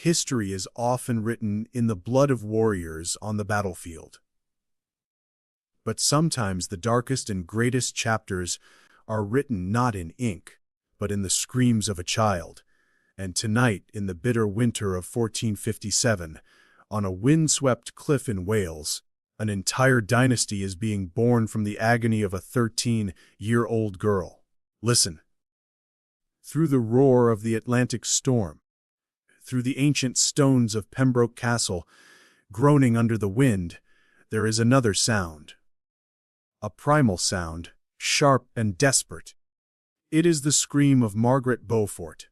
history is often written in the blood of warriors on the battlefield. But sometimes the darkest and greatest chapters are written not in ink, but in the screams of a child. And tonight, in the bitter winter of 1457, on a wind-swept cliff in Wales, an entire dynasty is being born from the agony of a 13-year-old girl. Listen. Through the roar of the Atlantic storm, through the ancient stones of Pembroke Castle, groaning under the wind, there is another sound. A primal sound, sharp and desperate. It is the scream of Margaret Beaufort,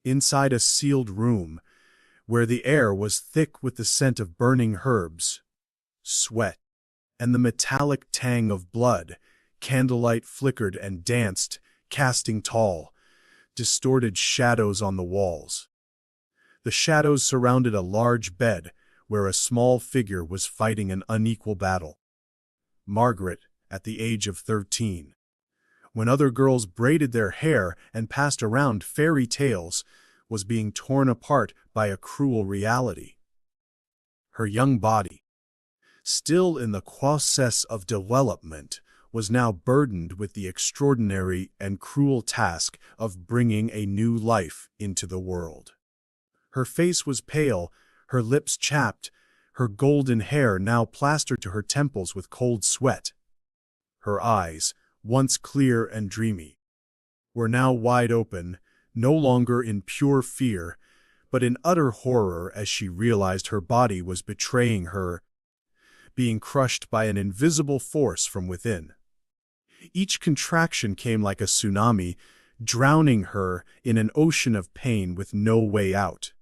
inside a sealed room, where the air was thick with the scent of burning herbs, sweat, and the metallic tang of blood. Candlelight flickered and danced, casting tall, distorted shadows on the walls. The shadows surrounded a large bed where a small figure was fighting an unequal battle. Margaret, at the age of 13. When other girls braided their hair and passed around fairy tales, was being torn apart by a cruel reality. Her young body, still in the process of development, was now burdened with the extraordinary and cruel task of bringing a new life into the world. Her face was pale, her lips chapped, her golden hair now plastered to her temples with cold sweat. Her eyes, once clear and dreamy, were now wide open, no longer in pure fear, but in utter horror as she realized her body was betraying her, being crushed by an invisible force from within. Each contraction came like a tsunami, drowning her in an ocean of pain with no way out.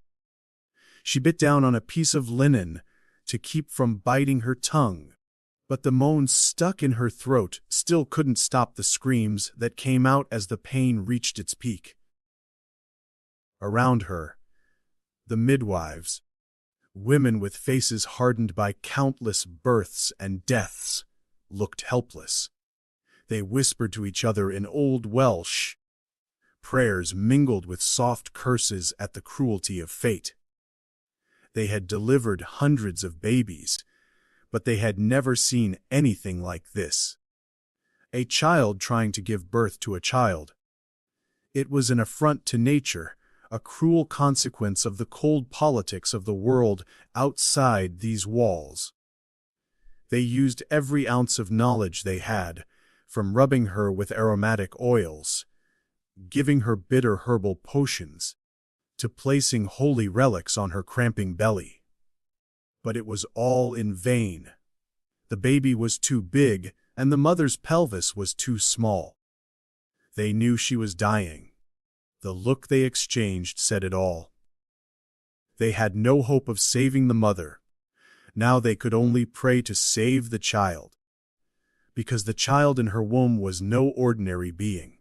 She bit down on a piece of linen to keep from biting her tongue, but the moans stuck in her throat still couldn't stop the screams that came out as the pain reached its peak. Around her, the midwives, women with faces hardened by countless births and deaths, looked helpless. They whispered to each other in Old Welsh, prayers mingled with soft curses at the cruelty of fate. They had delivered hundreds of babies, but they had never seen anything like this. A child trying to give birth to a child. It was an affront to nature, a cruel consequence of the cold politics of the world outside these walls. They used every ounce of knowledge they had, from rubbing her with aromatic oils, giving her bitter herbal potions, to placing holy relics on her cramping belly. But it was all in vain. The baby was too big, and the mother's pelvis was too small. They knew she was dying. The look they exchanged said it all. They had no hope of saving the mother. Now they could only pray to save the child, because the child in her womb was no ordinary being.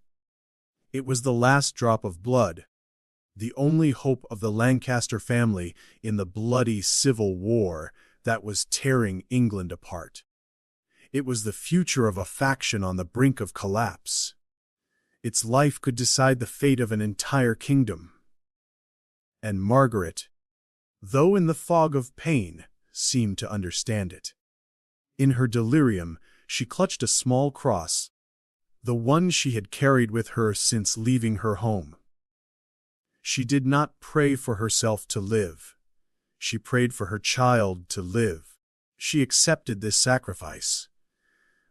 It was the last drop of blood, the only hope of the Lancaster family in the bloody civil war that was tearing England apart. It was the future of a faction on the brink of collapse. Its life could decide the fate of an entire kingdom. And Margaret, though in the fog of pain, seemed to understand it. In her delirium, she clutched a small cross, the one she had carried with her since leaving her home. She did not pray for herself to live. She prayed for her child to live. She accepted this sacrifice.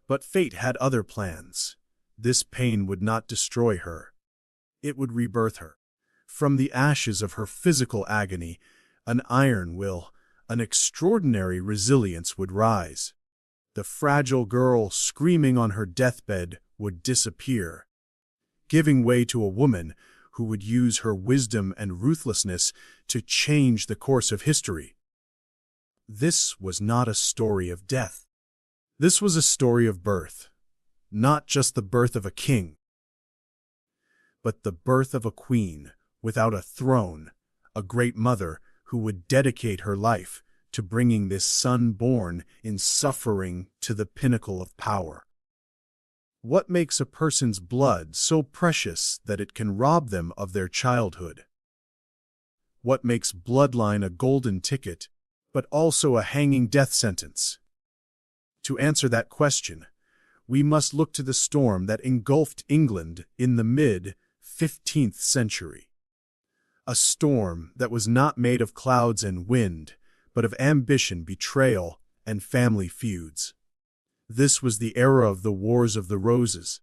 But fate had other plans. This pain would not destroy her. It would rebirth her. From the ashes of her physical agony, an iron will, an extraordinary resilience would rise. The fragile girl screaming on her deathbed would disappear, giving way to a woman who would use her wisdom and ruthlessness to change the course of history. This was not a story of death. This was a story of birth. Not just the birth of a king, but the birth of a queen without a throne, a great mother who would dedicate her life to bringing this son born in suffering to the pinnacle of power. What makes a person's blood so precious that it can rob them of their childhood? What makes bloodline a golden ticket, but also a hanging death sentence? To answer that question, we must look to the storm that engulfed England in the mid-15th century. A storm that was not made of clouds and wind, but of ambition, betrayal, and family feuds. This was the era of the Wars of the Roses,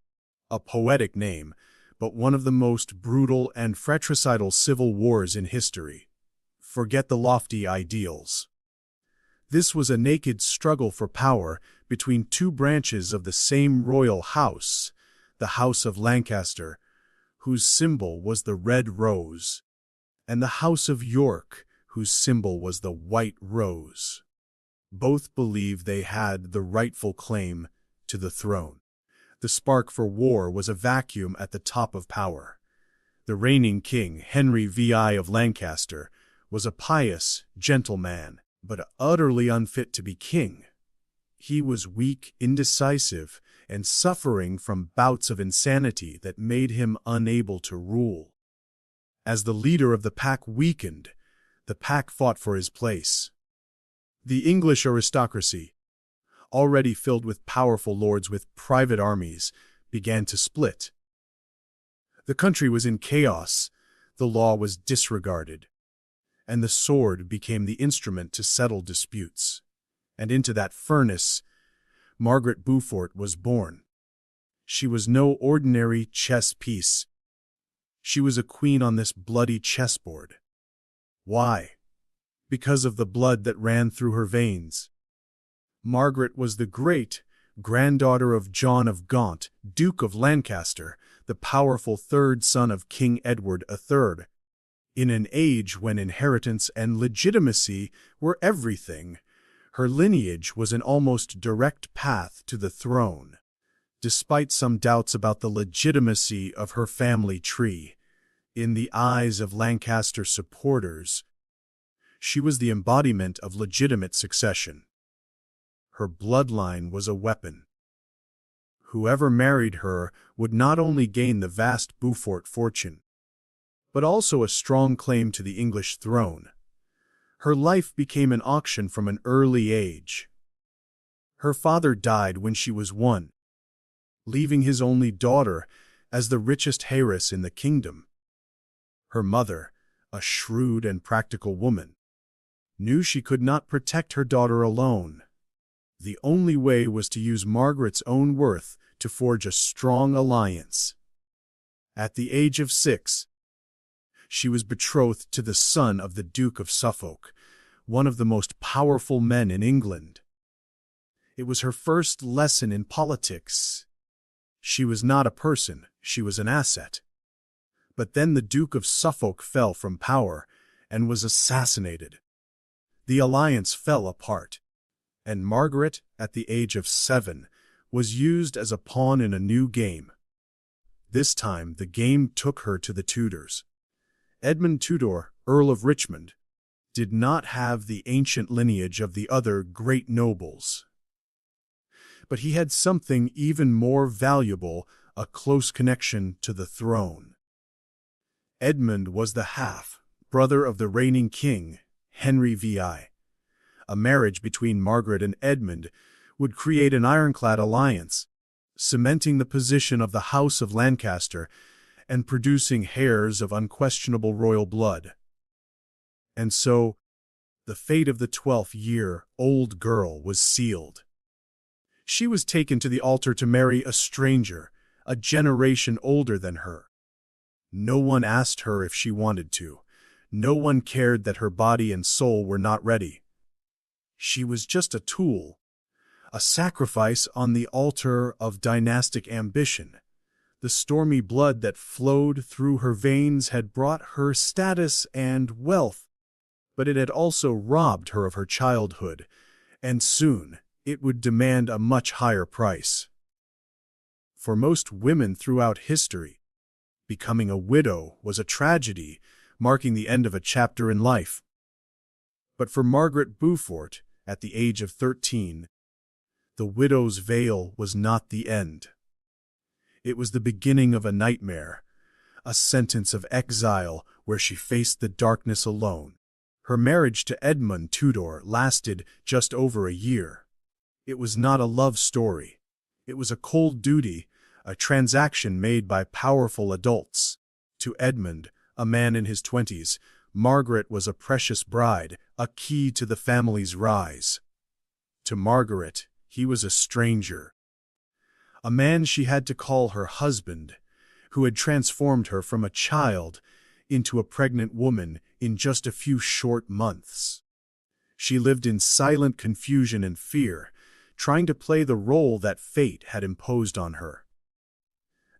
a poetic name, but one of the most brutal and fratricidal civil wars in history. Forget the lofty ideals. This was a naked struggle for power between two branches of the same royal house, the House of Lancaster, whose symbol was the red rose, and the House of York, whose symbol was the white rose. Both believed they had the rightful claim to the throne. The spark for war was a vacuum at the top of power. The reigning king, Henry VI of Lancaster, was a pious, gentle man, but utterly unfit to be king. He was weak, indecisive, and suffering from bouts of insanity that made him unable to rule. As the leader of the pack weakened, the pack fought for his place. The English aristocracy, already filled with powerful lords with private armies, began to split. The country was in chaos, the law was disregarded, and the sword became the instrument to settle disputes. And into that furnace, Margaret Beaufort was born. She was no ordinary chess piece. She was a queen on this bloody chessboard. Why? Because of the blood that ran through her veins. Margaret was the great-granddaughter of John of Gaunt, Duke of Lancaster, the powerful third son of King Edward III. In an age when inheritance and legitimacy were everything, her lineage was an almost direct path to the throne. Despite some doubts about the legitimacy of her family tree, in the eyes of Lancaster supporters, she was the embodiment of legitimate succession. Her bloodline was a weapon. Whoever married her would not only gain the vast Beaufort fortune, but also a strong claim to the English throne. Her life became an auction from an early age. Her father died when she was 1, leaving his only daughter as the richest heiress in the kingdom. Her mother, a shrewd and practical woman, knew she could not protect her daughter alone. The only way was to use Margaret's own worth to forge a strong alliance. At the age of 6, she was betrothed to the son of the Duke of Suffolk, one of the most powerful men in England. It was her first lesson in politics. She was not a person, she was an asset. But then the Duke of Suffolk fell from power and was assassinated. The alliance fell apart, and Margaret, at the age of 7, was used as a pawn in a new game. This time the game took her to the Tudors. Edmund Tudor, Earl of Richmond, did not have the ancient lineage of the other great nobles. But he had something even more valuable, a close connection to the throne. Edmund was the half-brother of the reigning king, Henry VI. A marriage between Margaret and Edmund would create an ironclad alliance, cementing the position of the House of Lancaster and producing heirs of unquestionable royal blood. And so, the fate of the 12-year-old girl was sealed. She was taken to the altar to marry a stranger, a generation older than her. No one asked her if she wanted to. No one cared that her body and soul were not ready. She was just a tool, a sacrifice on the altar of dynastic ambition. The stormy blood that flowed through her veins had brought her status and wealth, but it had also robbed her of her childhood, and soon it would demand a much higher price. For most women throughout history, becoming a widow was a tragedy, marking the end of a chapter in life. But for Margaret Beaufort, at the age of 13, the widow's veil was not the end. It was the beginning of a nightmare, a sentence of exile where she faced the darkness alone. Her marriage to Edmund Tudor lasted just over a year. It was not a love story. It was a cold duty, a transaction made by powerful adults. To Edmund, a man in his 20s, Margaret was a precious bride, a key to the family's rise. To Margaret, he was a stranger, a man she had to call her husband, who had transformed her from a child into a pregnant woman in just a few short months. She lived in silent confusion and fear, trying to play the role that fate had imposed on her.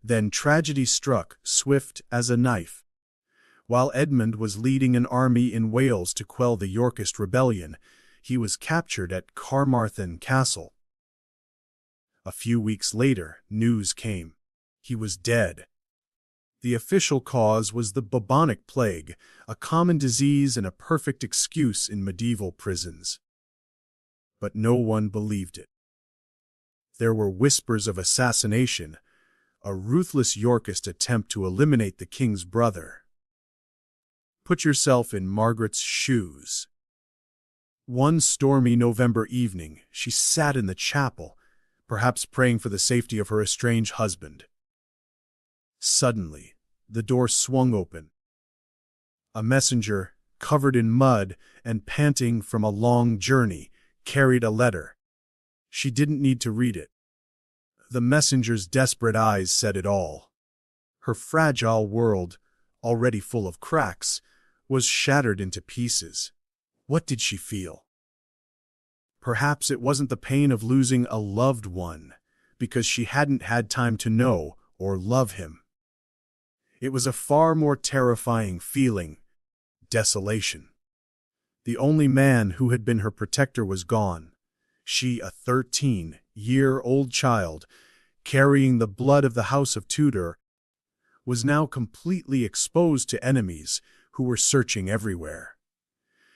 Then tragedy struck, swift as a knife. While Edmund was leading an army in Wales to quell the Yorkist rebellion, he was captured at Carmarthen Castle. A few weeks later, news came. He was dead. The official cause was the bubonic plague, a common disease and a perfect excuse in medieval prisons. But no one believed it. There were whispers of assassination, a ruthless Yorkist attempt to eliminate the king's brother. Put yourself in Margaret's shoes. One stormy November evening, she sat in the chapel, perhaps praying for the safety of her estranged husband. Suddenly, the door swung open. A messenger, covered in mud and panting from a long journey, carried a letter. She didn't need to read it. The messenger's desperate eyes said it all. Her fragile world, already full of cracks, was shattered into pieces. What did she feel? Perhaps it wasn't the pain of losing a loved one, because she hadn't had time to know or love him. It was a far more terrifying feeling: desolation. The only man who had been her protector was gone. She, a 13-year-old child, carrying the blood of the House of Tudor, was now completely exposed to enemies who were searching everywhere.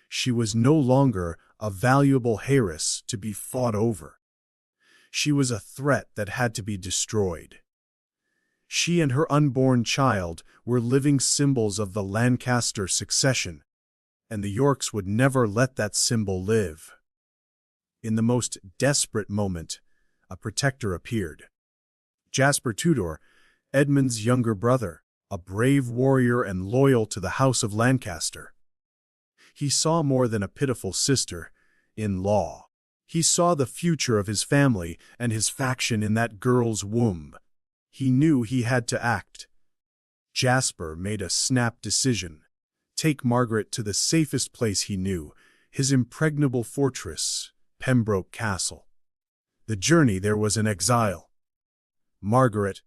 She was no longer a valuable heiress to be fought over. She was a threat that had to be destroyed. She and her unborn child were living symbols of the Lancaster succession, and the Yorks would never let that symbol live. In the most desperate moment, a protector appeared. Jasper Tudor, Edmund's younger brother, a brave warrior and loyal to the House of Lancaster. He saw more than a pitiful sister-in-law. He saw the future of his family and his faction in that girl's womb. He knew he had to act. Jasper made a snap decision: take Margaret to the safest place he knew, his impregnable fortress, Pembroke Castle. The journey there was an exile. Margaret,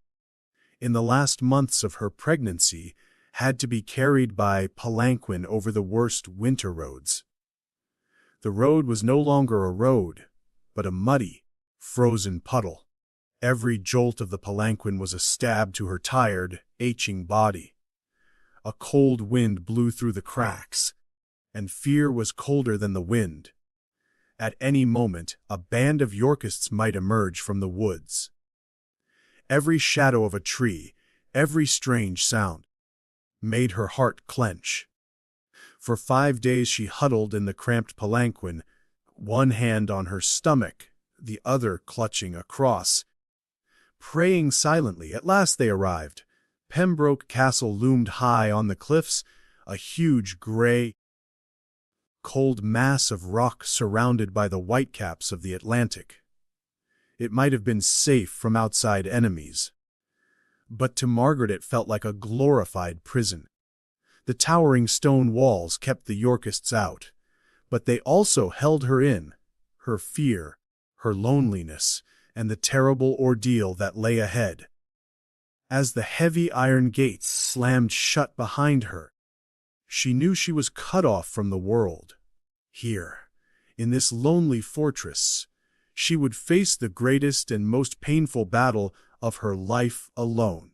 in the last months of her pregnancy, had to be carried by palanquin over the worst winter roads. The road was no longer a road, but a muddy, frozen puddle. Every jolt of the palanquin was a stab to her tired, aching body. A cold wind blew through the cracks, and fear was colder than the wind. At any moment, a band of Yorkists might emerge from the woods. Every shadow of a tree, every strange sound, made her heart clench. For 5 days she huddled in the cramped palanquin, one hand on her stomach, the other clutching a cross, praying silently. At last they arrived. Pembroke Castle loomed high on the cliffs, a huge gray, cold mass of rock surrounded by the whitecaps of the Atlantic. It might have been safe from outside enemies, but to Margaret it felt like a glorified prison. The towering stone walls kept the Yorkists out, but they also held her in, her fear, her loneliness, and the terrible ordeal that lay ahead. As the heavy iron gates slammed shut behind her, she knew she was cut off from the world. Here, in this lonely fortress, she would face the greatest and most painful battle of her life alone.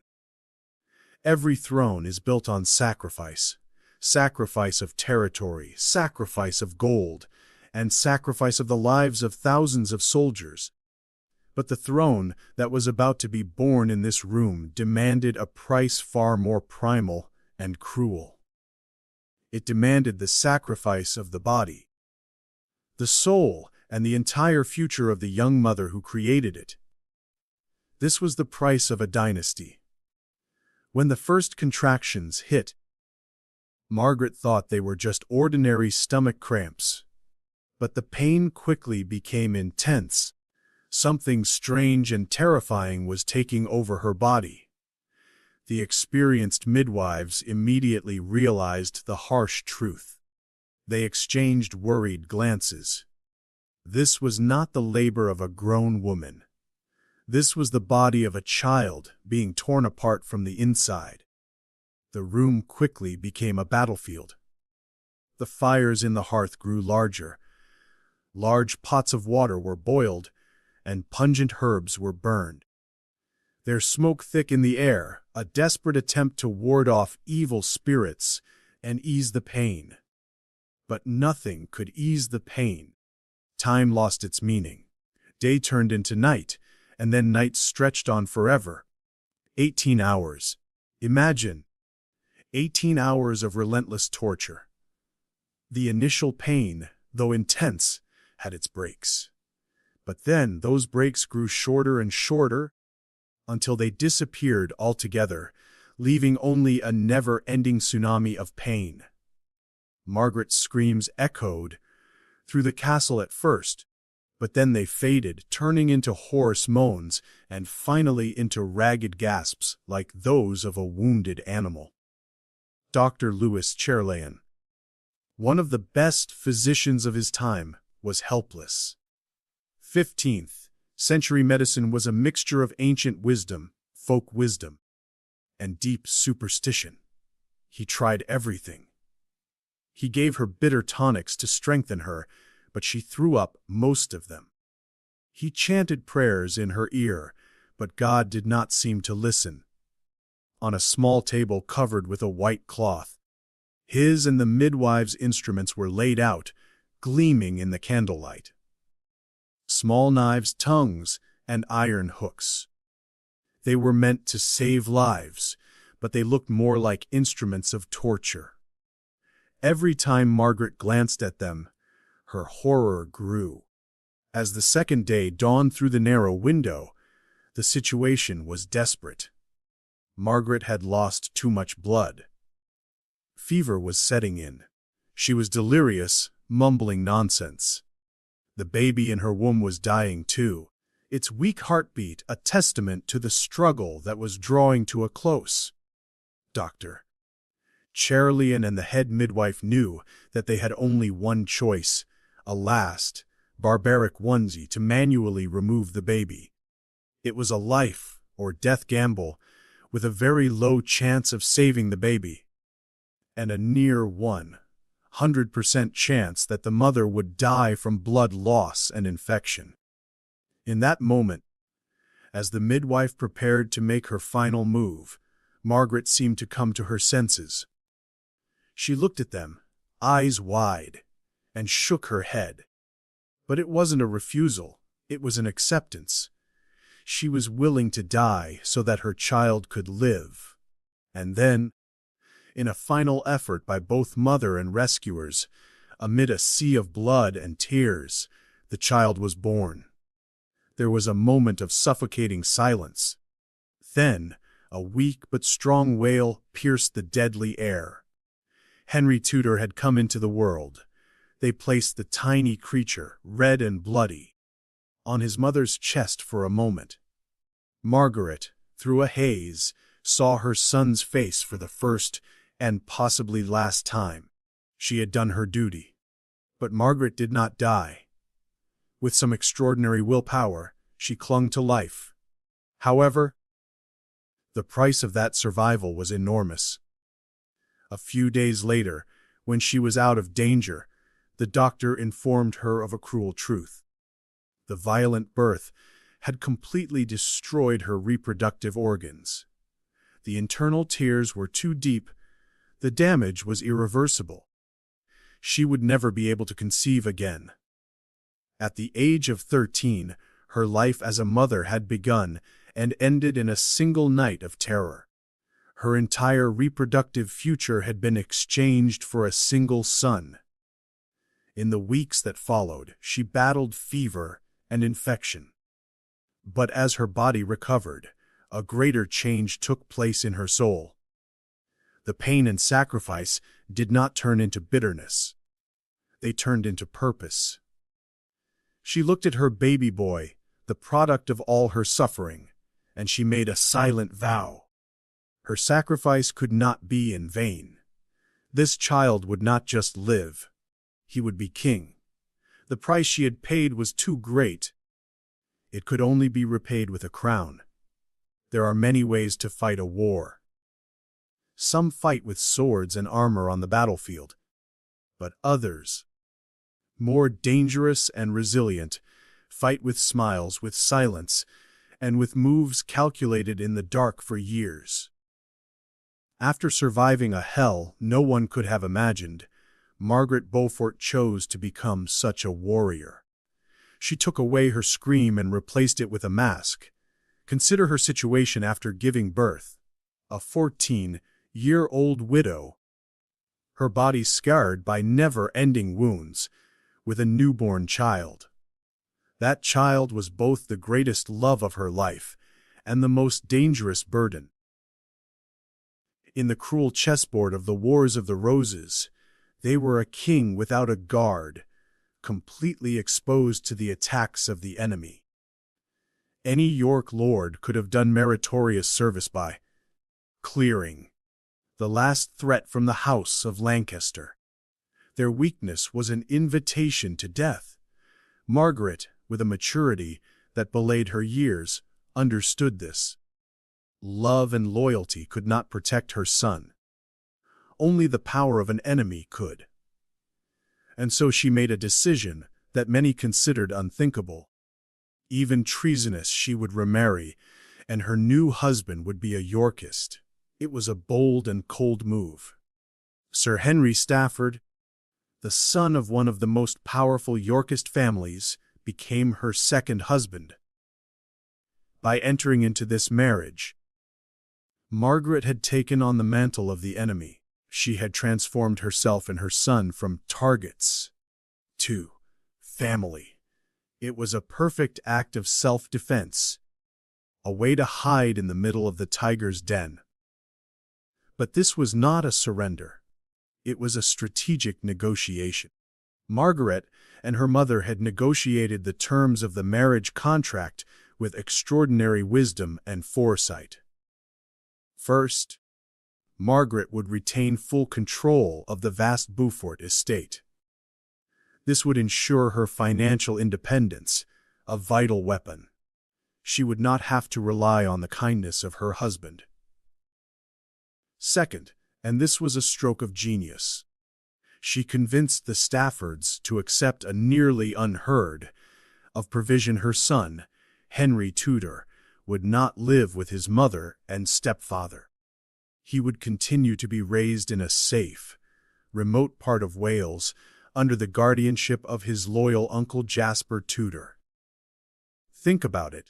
Every throne is built on sacrifice, sacrifice of territory, sacrifice of gold, and sacrifice of the lives of thousands of soldiers. But the throne that was about to be born in this room demanded a price far more primal and cruel. It demanded the sacrifice of the body, the soul, and the entire future of the young mother who created it. This was the price of a dynasty. When the first contractions hit, Margaret thought they were just ordinary stomach cramps. But the pain quickly became intense. Something strange and terrifying was taking over her body. The experienced midwives immediately realized the harsh truth. They exchanged worried glances. This was not the labor of a grown woman. This was the body of a child being torn apart from the inside. The room quickly became a battlefield. The fires in the hearth grew larger. Large pots of water were boiled, and pungent herbs were burned. Their smoke thick in the air, a desperate attempt to ward off evil spirits and ease the pain. But nothing could ease the pain. Time lost its meaning. Day turned into night, and then night stretched on forever. 18 hours. Imagine. 18 hours of relentless torture. The initial pain, though intense, had its breaks. But then those breaks grew shorter and shorter until they disappeared altogether, leaving only a never-ending tsunami of pain. Margaret's screams echoed through the castle at first, but then they faded, turning into hoarse moans and finally into ragged gasps like those of a wounded animal. Dr. Louis Cherlayan, one of the best physicians of his time, was helpless. 15th century medicine was a mixture of ancient wisdom, folk wisdom, and deep superstition. He tried everything. He gave her bitter tonics to strengthen her, but she threw up most of them. He chanted prayers in her ear, but God did not seem to listen. On a small table covered with a white cloth, his and the midwives' instruments were laid out, gleaming in the candlelight. Small knives, tongues, and iron hooks. They were meant to save lives, but they looked more like instruments of torture. Every time Margaret glanced at them, her horror grew. As the second day dawned through the narrow window, the situation was desperate. Margaret had lost too much blood. Fever was setting in. She was delirious, mumbling nonsense. The baby in her womb was dying too, its weak heartbeat a testament to the struggle that was drawing to a close. Dr. Cherlayan and the head midwife knew that they had only one choice, a last, barbaric onesie to manually remove the baby. It was a life or death gamble, with a very low chance of saving the baby, and a near 100% chance that the mother would die from blood loss and infection. In that moment, as the midwife prepared to make her final move, Margaret seemed to come to her senses. She looked at them, eyes wide, and shook her head. But it wasn't a refusal, it was an acceptance. She was willing to die so that her child could live. And then, in a final effort by both mother and rescuers, amid a sea of blood and tears, the child was born. There was a moment of suffocating silence. Then, a weak but strong wail pierced the deadly air. Henry Tudor had come into the world. They placed the tiny creature, red and bloody, on his mother's chest for a moment. Margaret, through a haze, saw her son's face for the first and possibly last time. She had done her duty. But Margaret did not die. With some extraordinary willpower, she clung to life. However, the price of that survival was enormous. A few days later, when she was out of danger, the doctor informed her of a cruel truth. The violent birth had completely destroyed her reproductive organs. The internal tears were too deep. The damage was irreversible. She would never be able to conceive again. At the age of 13, Her life as a mother had begun and ended in a single night of terror. Her entire reproductive future had been exchanged for a single son. In the weeks that followed, she battled fever and infection. But as her body recovered, a greater change took place in her soul. The pain and sacrifice did not turn into bitterness. They turned into purpose. She looked at her baby boy, the product of all her suffering, and she made a silent vow. Her sacrifice could not be in vain. This child would not just live. He would be king. The price she had paid was too great. It could only be repaid with a crown. There are many ways to fight a war. Some fight with swords and armor on the battlefield, but others, more dangerous and resilient, fight with smiles, with silence, and with moves calculated in the dark for years. After surviving a hell no one could have imagined, Margaret Beaufort chose to become such a warrior. She took away her scream and replaced it with a mask. Consider her situation after giving birth. A 14-year-old widow. Her body scarred by never-ending wounds, with a newborn child. That child was both the greatest love of her life and the most dangerous burden. In the cruel chessboard of the Wars of the Roses, they were a king without a guard, completely exposed to the attacks of the enemy. Any York lord could have done meritorious service by clearing the last threat from the House of Lancaster. Their weakness was an invitation to death. Margaret, with a maturity that belied her years, understood this. Love and loyalty could not protect her son. Only the power of an enemy could. And so she made a decision that many considered unthinkable. Even treasonous, she would remarry, and her new husband would be a Yorkist. It was a bold and cold move. Sir Henry Stafford, the son of one of the most powerful Yorkist families, became her second husband. By entering into this marriage, Margaret had taken on the mantle of the enemy. She had transformed herself and her son from targets to family. It was a perfect act of self-defense, a way to hide in the middle of the tiger's den. But this was not a surrender. It was a strategic negotiation. Margaret and her mother had negotiated the terms of the marriage contract with extraordinary wisdom and foresight. First, Margaret would retain full control of the vast Beaufort estate. This would ensure her financial independence, a vital weapon. She would not have to rely on the kindness of her husband. Second, and this was a stroke of genius, she convinced the Staffords to accept a nearly unheard of provision. Her son, Henry Tudor, would not live with his mother and stepfather. He would continue to be raised in a safe, remote part of Wales under the guardianship of his loyal uncle Jasper Tudor. Think about it.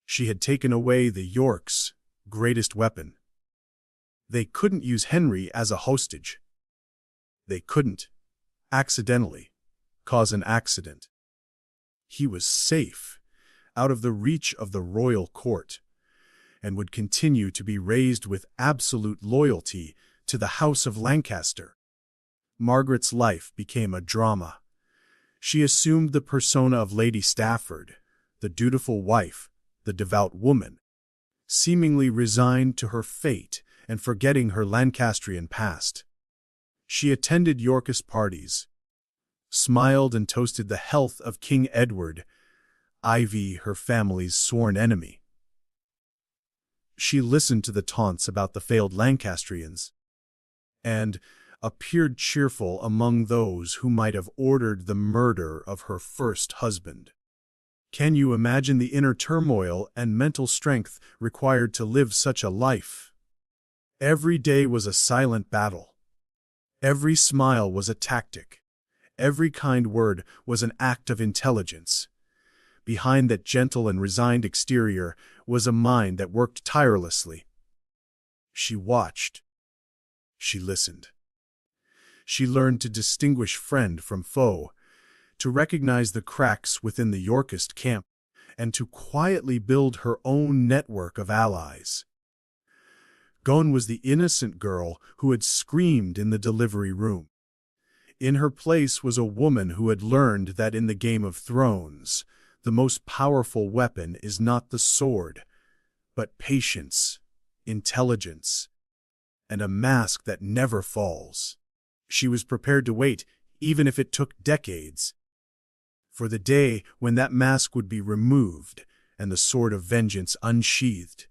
She had taken away the Yorks' greatest weapon. They couldn't use Henry as a hostage. They couldn't, accidentally, cause an accident. He was safe, out of the reach of the royal court, and would continue to be raised with absolute loyalty to the House of Lancaster. Margaret's life became a drama. She assumed the persona of Lady Stafford, the dutiful wife, the devout woman, seemingly resigned to her fate and forgetting her Lancastrian past. She attended Yorkist parties, smiled and toasted the health of King Edward IV, her family's sworn enemy. She listened to the taunts about the failed Lancastrians, and appeared cheerful among those who might have ordered the murder of her first husband. Can you imagine the inner turmoil and mental strength required to live such a life? Every day was a silent battle. Every smile was a tactic. Every kind word was an act of intelligence. behind that gentle and resigned exterior was a mind that worked tirelessly. She watched. She listened. She learned to distinguish friend from foe, to recognize the cracks within the Yorkist camp, and to quietly build her own network of allies. Gone was the innocent girl who had screamed in the delivery room. In her place was a woman who had learned that in the Game of Thrones, the most powerful weapon is not the sword, but patience, intelligence, and a mask that never falls. She was prepared to wait, even if it took decades, for the day when that mask would be removed and the sword of vengeance unsheathed.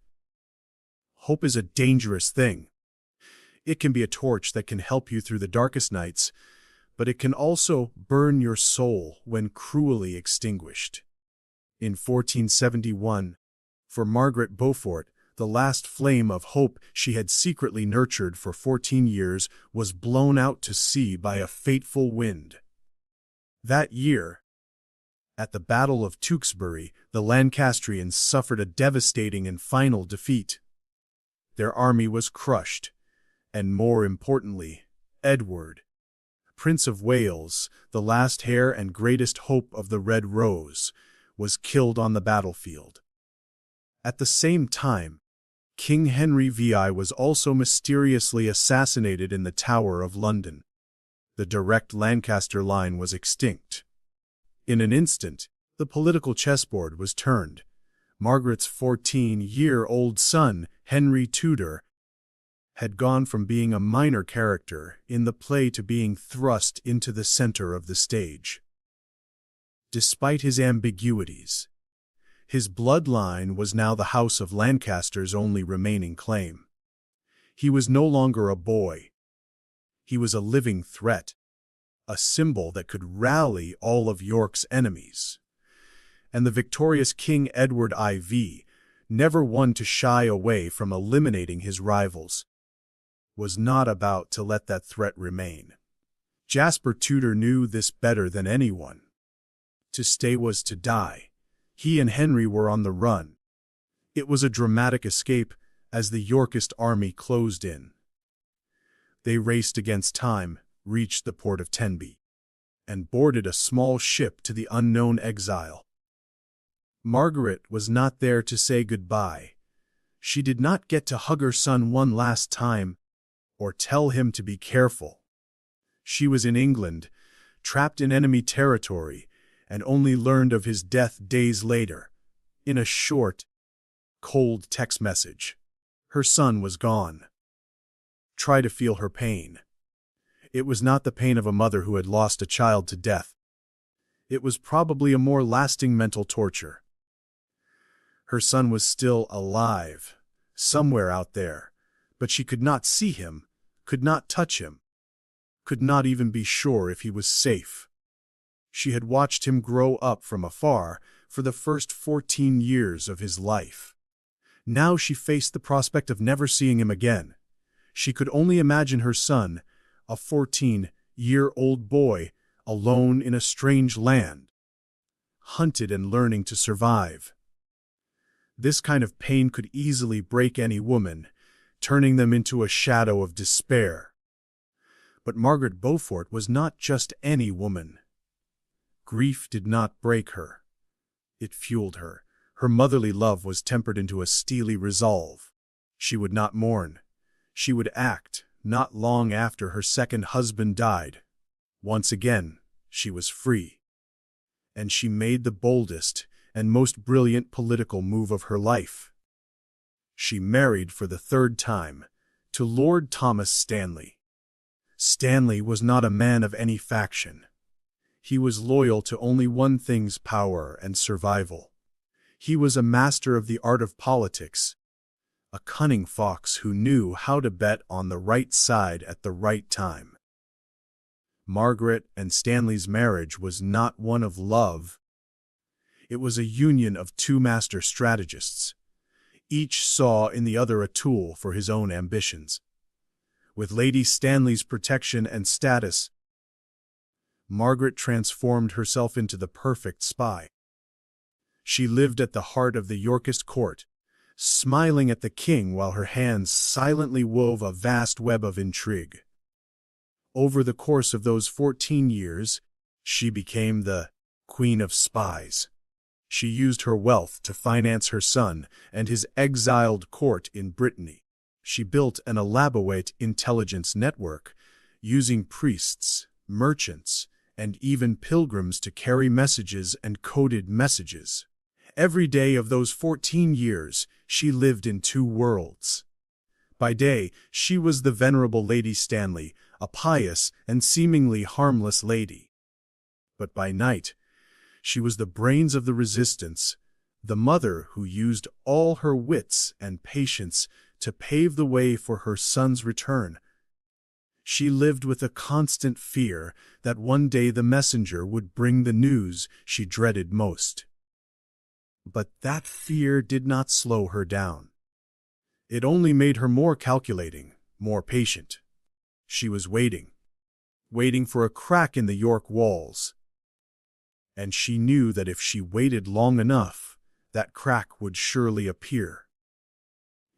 Hope is a dangerous thing. It can be a torch that can help you through the darkest nights, but it can also burn your soul when cruelly extinguished. In 1471, for Margaret Beaufort, the last flame of hope she had secretly nurtured for 14 years was blown out to sea by a fateful wind. That year, at the Battle of Tewkesbury, the Lancastrians suffered a devastating and final defeat. Their army was crushed, and more importantly, Edward, Prince of Wales, the last heir and greatest hope of the Red Rose, was killed on the battlefield. At the same time, King Henry VI was also mysteriously assassinated in the Tower of London. The direct Lancaster line was extinct. In an instant, the political chessboard was turned. Margaret's 14-year-old son, Henry Tudor, had gone from being a minor character in the play to being thrust into the center of the stage. Despite his ambiguities, his bloodline was now the House of Lancaster's only remaining claim. He was no longer a boy. He was a living threat, a symbol that could rally all of York's enemies. And the victorious King Edward IV, never one to shy away from eliminating his rivals, was not about to let that threat remain. Jasper Tudor knew this better than anyone. To stay was to die. He and Henry were on the run. It was a dramatic escape as the Yorkist army closed in. They raced against time, reached the port of Tenby, and boarded a small ship to the unknown exile. Margaret was not there to say goodbye. She did not get to hug her son one last time, or tell him to be careful. She was in England, trapped in enemy territory, and only learned of his death days later, in a short, cold text message. Her son was gone. Try to feel her pain. It was not the pain of a mother who had lost a child to death. It was probably a more lasting mental torture. Her son was still alive, somewhere out there, but she could not see him, could not touch him, could not even be sure if he was safe. She had watched him grow up from afar for the first 14 years of his life. Now she faced the prospect of never seeing him again. She could only imagine her son, a 14-year-old boy, alone in a strange land, hunted and learning to survive. This kind of pain could easily break any woman, turning them into a shadow of despair. But Margaret Beaufort was not just any woman. Grief did not break her. It fueled her. Her motherly love was tempered into a steely resolve. She would not mourn. She would act. Not long after her second husband died. Once again, she was free. And she made the boldest and most brilliant political move of her life. She married for the third time to Lord Thomas Stanley. Stanley was not a man of any faction. He was loyal to only one thing's power and survival. He was a master of the art of politics, a cunning fox who knew how to bet on the right side at the right time. Margaret and Stanley's marriage was not one of love. It was a union of two master strategists. Each saw in the other a tool for his own ambitions. With Lady Stanley's protection and status, Margaret transformed herself into the perfect spy. She lived at the heart of the Yorkist court, smiling at the king while her hands silently wove a vast web of intrigue. Over the course of those 14 years, she became the Queen of Spies. She used her wealth to finance her son and his exiled court in Brittany. She built an elaborate intelligence network, using priests, merchants, and even pilgrims to carry messages and coded messages. Every day of those 14 years, she lived in two worlds. By day, she was the venerable Lady Stanley, a pious and seemingly harmless lady. But by night, she was the brains of the resistance, the mother who used all her wits and patience to pave the way for her son's return. She lived with a constant fear that one day the messenger would bring the news she dreaded most. But that fear did not slow her down. It only made her more calculating, more patient. She was waiting for a crack in the York walls. And she knew that if she waited long enough, that crack would surely appear.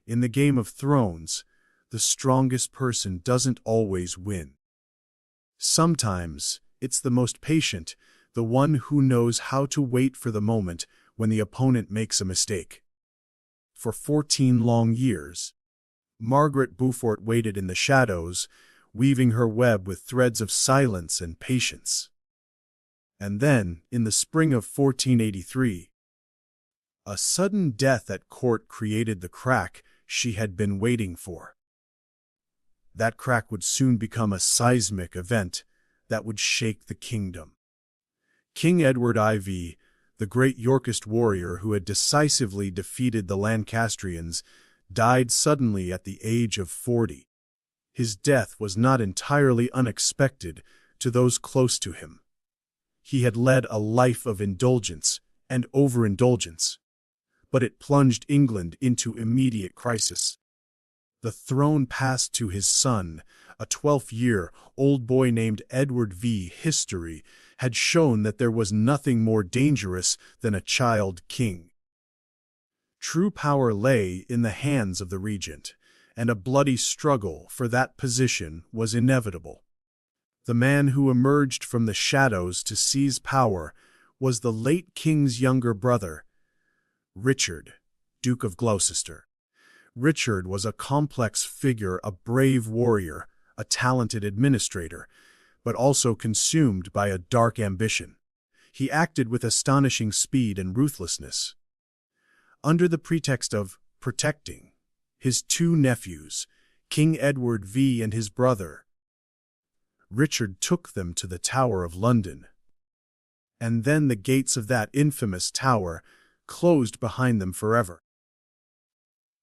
In the Game of Thrones, the strongest person doesn't always win. Sometimes, it's the most patient, the one who knows how to wait for the moment when the opponent makes a mistake. For 14 long years, Margaret Beaufort waited in the shadows, weaving her web with threads of silence and patience. And then, in the spring of 1483, a sudden death at court created the crack she had been waiting for. That crack would soon become a seismic event that would shake the kingdom. King Edward IV, the great Yorkist warrior who had decisively defeated the Lancastrians, died suddenly at the age of 40. His death was not entirely unexpected to those close to him. He had led a life of indulgence and overindulgence, but it plunged England into immediate crisis. The throne passed to his son, a 12-year-old boy named Edward V. History had shown that there was nothing more dangerous than a child king. True power lay in the hands of the regent, and a bloody struggle for that position was inevitable. The man who emerged from the shadows to seize power was the late king's younger brother, Richard, Duke of Gloucester. Richard was a complex figure, a brave warrior, a talented administrator, but also consumed by a dark ambition. He acted with astonishing speed and ruthlessness. Under the pretext of protecting his two nephews, King Edward V and his brother, Richard took them to the Tower of London. And then the gates of that infamous tower closed behind them forever.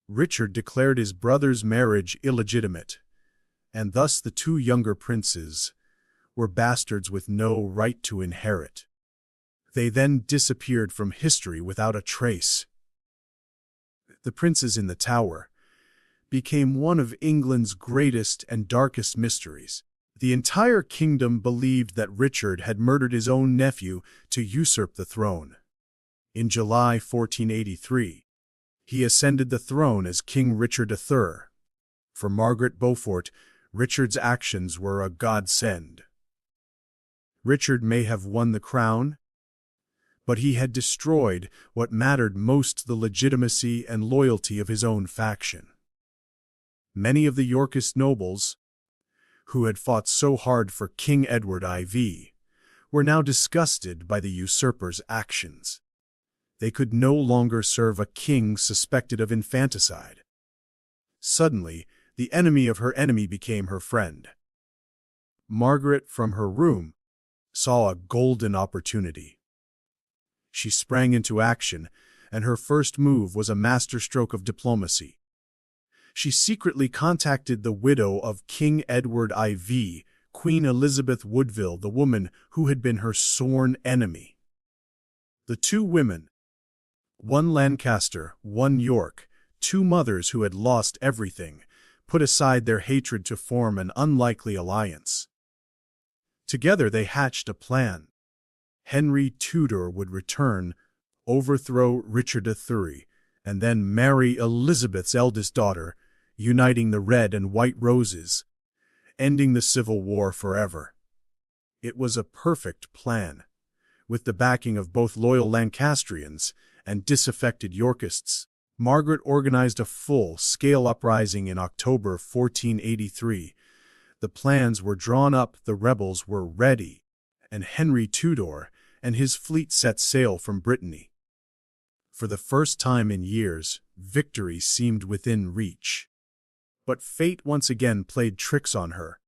Richard declared his brother's marriage illegitimate, and thus the two younger princes were bastards with no right to inherit. They then disappeared from history without a trace. The princes in the tower became one of England's greatest and darkest mysteries. The entire kingdom believed that Richard had murdered his own nephew to usurp the throne. In July 1483, he ascended the throne as King Richard III. For Margaret Beaufort, Richard's actions were a godsend. Richard may have won the crown, but he had destroyed what mattered most, the legitimacy and loyalty of his own faction. Many of the Yorkist nobles, who had fought so hard for King Edward IV, were now disgusted by the usurper's actions. They could no longer serve a king suspected of infanticide. Suddenly, the enemy of her enemy became her friend. Margaret, from her room, saw a golden opportunity. She sprang into action, and her first move was a masterstroke of diplomacy. She secretly contacted the widow of King Edward IV, Queen Elizabeth Woodville, the woman who had been her sworn enemy. The two women, one Lancaster, one York, two mothers who had lost everything, put aside their hatred to form an unlikely alliance. Together they hatched a plan. Henry Tudor would return, overthrow Richard III, and then marry Elizabeth's eldest daughter, uniting the red and white roses, ending the Civil War forever. It was a perfect plan, with the backing of both loyal Lancastrians and disaffected Yorkists. Margaret organized a full-scale uprising in October 1483. The plans were drawn up, the rebels were ready, and Henry Tudor and his fleet set sail from Brittany. For the first time in years, victory seemed within reach. But fate once again played tricks on her.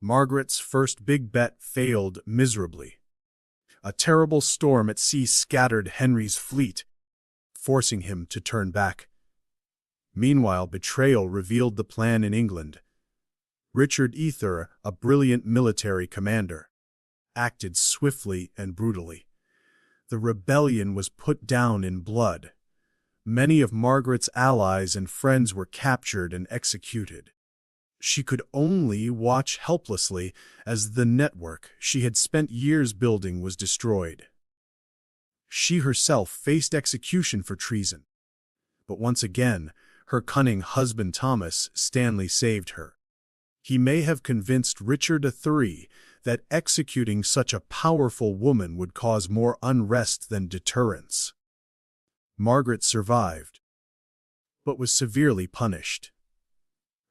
Margaret's first big bet failed miserably. A terrible storm at sea scattered Henry's fleet, forcing him to turn back. Meanwhile, betrayal revealed the plan in England. Richard III, a brilliant military commander, acted swiftly and brutally. The rebellion was put down in blood. Many of Margaret's allies and friends were captured and executed. She could only watch helplessly as the network she had spent years building was destroyed. She herself faced execution for treason. But once again, her cunning husband Thomas Stanley saved her. He may have convinced Richard III that executing such a powerful woman would cause more unrest than deterrence. Margaret survived, but was severely punished.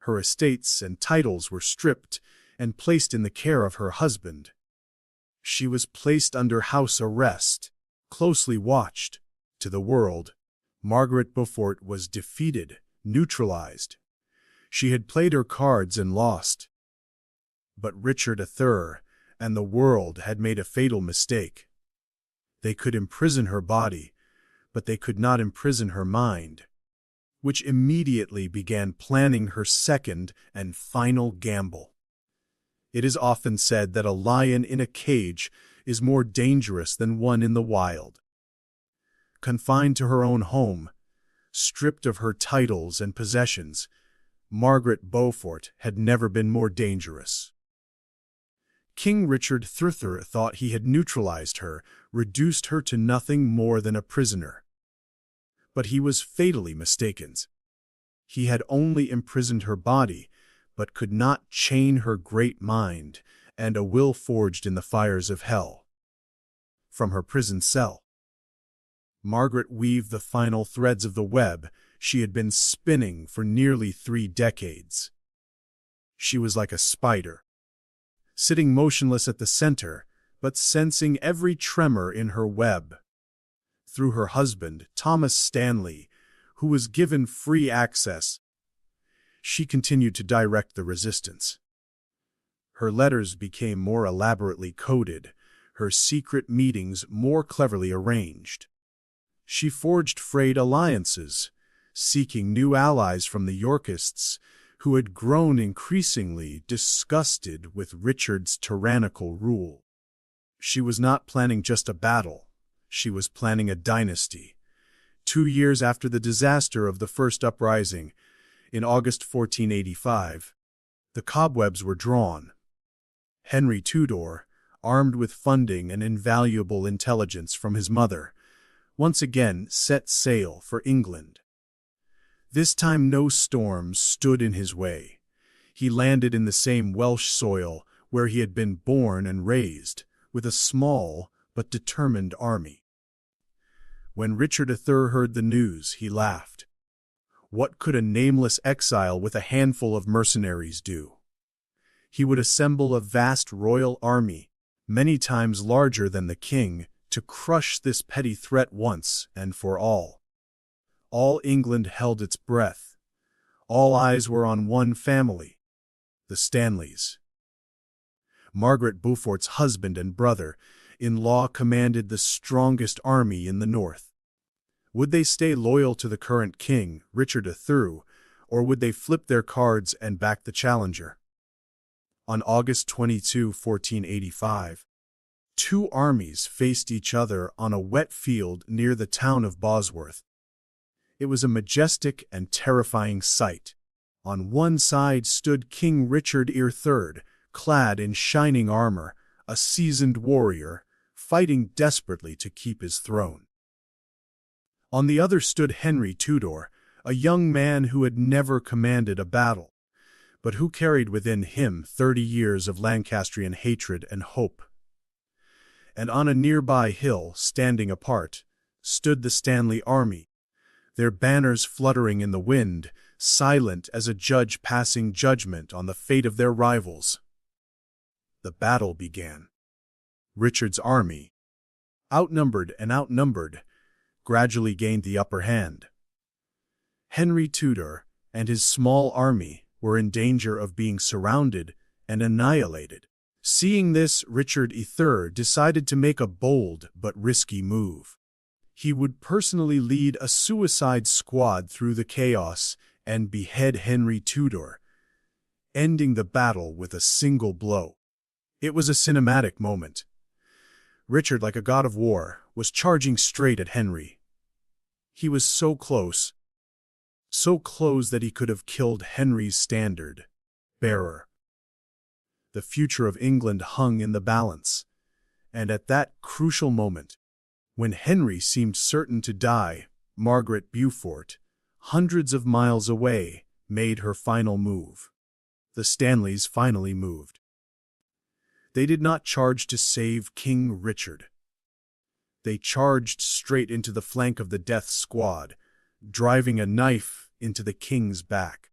Her estates and titles were stripped and placed in the care of her husband. She was placed under house arrest, closely watched. To the world, Margaret Beaufort was defeated, neutralized. She had played her cards and lost. But Richard III and the world had made a fatal mistake. They could imprison her body, but they could not imprison her mind, which immediately began planning her second and final gamble. It is often said that a lion in a cage is more dangerous than one in the wild. Confined to her own home, stripped of her titles and possessions, Margaret Beaufort had never been more dangerous. King Richard III thought he had neutralized her, reduced her to nothing more than a prisoner. But he was fatally mistaken. He had only imprisoned her body, but could not chain her great mind and a will forged in the fires of hell. From her prison cell, Margaret weaved the final threads of the web she had been spinning for nearly 3 decades. She was like a spider, sitting motionless at the center, but sensing every tremor in her web. Through her husband, Thomas Stanley, who was given free access, she continued to direct the resistance. Her letters became more elaborately coded, her secret meetings more cleverly arranged. She forged frayed alliances, seeking new allies from the Yorkists, who had grown increasingly disgusted with Richard's tyrannical rule. She was not planning just a battle. She was planning a dynasty. 2 years after the disaster of the first uprising, in August 1485, the cobwebs were drawn. Henry Tudor, armed with funding and invaluable intelligence from his mother, once again set sail for England. This time no storms stood in his way. He landed in the same Welsh soil where he had been born and raised, with a small but determined army. When Richard III heard the news, he laughed. What could a nameless exile with a handful of mercenaries do? He would assemble a vast royal army, many times larger than the king, to crush this petty threat once and for all. All England held its breath. All eyes were on one family, the Stanleys. Margaret Beaufort's husband and brother-in-law commanded the strongest army in the north. Would they stay loyal to the current king, Richard III, or would they flip their cards and back the challenger? On August 22, 1485, 2 armies faced each other on a wet field near the town of Bosworth. It was a majestic and terrifying sight. On one side stood King Richard III, clad in shining armor, a seasoned warrior, fighting desperately to keep his throne. On the other stood Henry Tudor, a young man who had never commanded a battle, but who carried within him 30 years of Lancastrian hatred and hope. And on a nearby hill, standing apart, stood the Stanley army, their banners fluttering in the wind, silent as a judge passing judgment on the fate of their rivals. The battle began. Richard's army, outnumbered, gradually gained the upper hand. Henry Tudor and his small army were in danger of being surrounded and annihilated. Seeing this, Richard III decided to make a bold but risky move. He would personally lead a suicide squad through the chaos and behead Henry Tudor, ending the battle with a single blow. It was a cinematic moment. Richard, like a god of war, was charging straight at Henry. He was so close that he could have killed Henry's standard bearer. The future of England hung in the balance, and at that crucial moment, when Henry seemed certain to die, Margaret Beaufort, hundreds of miles away, made her final move. The Stanleys finally moved. They did not charge to save King Richard. They charged straight into the flank of the death squad, driving a knife into the king's back.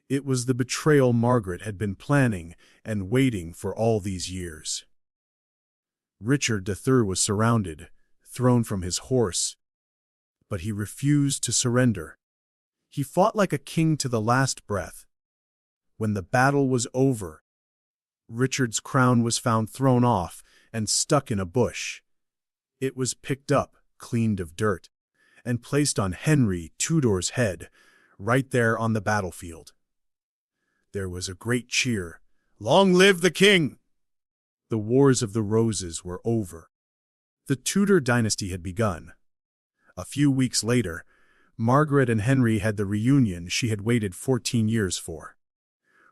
It was the betrayal Margaret had been planning and waiting for all these years. Richard III was surrounded, thrown from his horse, but he refused to surrender. He fought like a king to the last breath. When the battle was over, Richard's crown was found thrown off and stuck in a bush. It was picked up, cleaned of dirt, and placed on Henry Tudor's head, right there on the battlefield. There was a great cheer. "Long live the king!" The Wars of the Roses were over. The Tudor dynasty had begun. A few weeks later, Margaret and Henry had the reunion she had waited 14 years for.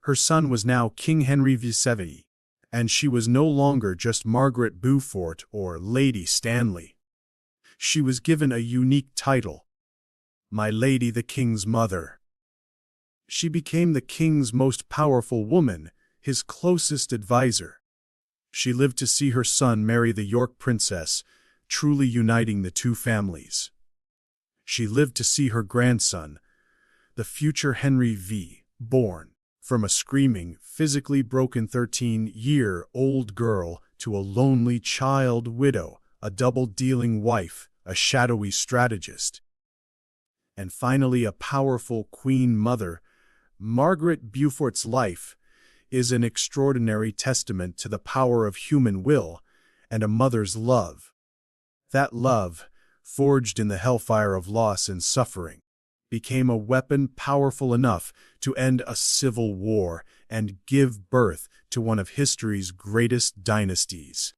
Her son was now King Henry VII, and she was no longer just Margaret Beaufort or Lady Stanley. She was given a unique title, My Lady the King's Mother. She became the king's most powerful woman, his closest advisor. She lived to see her son marry the York princess, truly uniting the two families. She lived to see her grandson, the future Henry V, born from a screaming, physically broken 13-year-old girl to a lonely child widow, a double-dealing wife, a shadowy strategist, and finally a powerful queen mother. Margaret Beaufort's life is an extraordinary testament to the power of human will and a mother's love. That love, forged in the hellfire of loss and suffering, became a weapon powerful enough to end a civil war and give birth to one of history's greatest dynasties.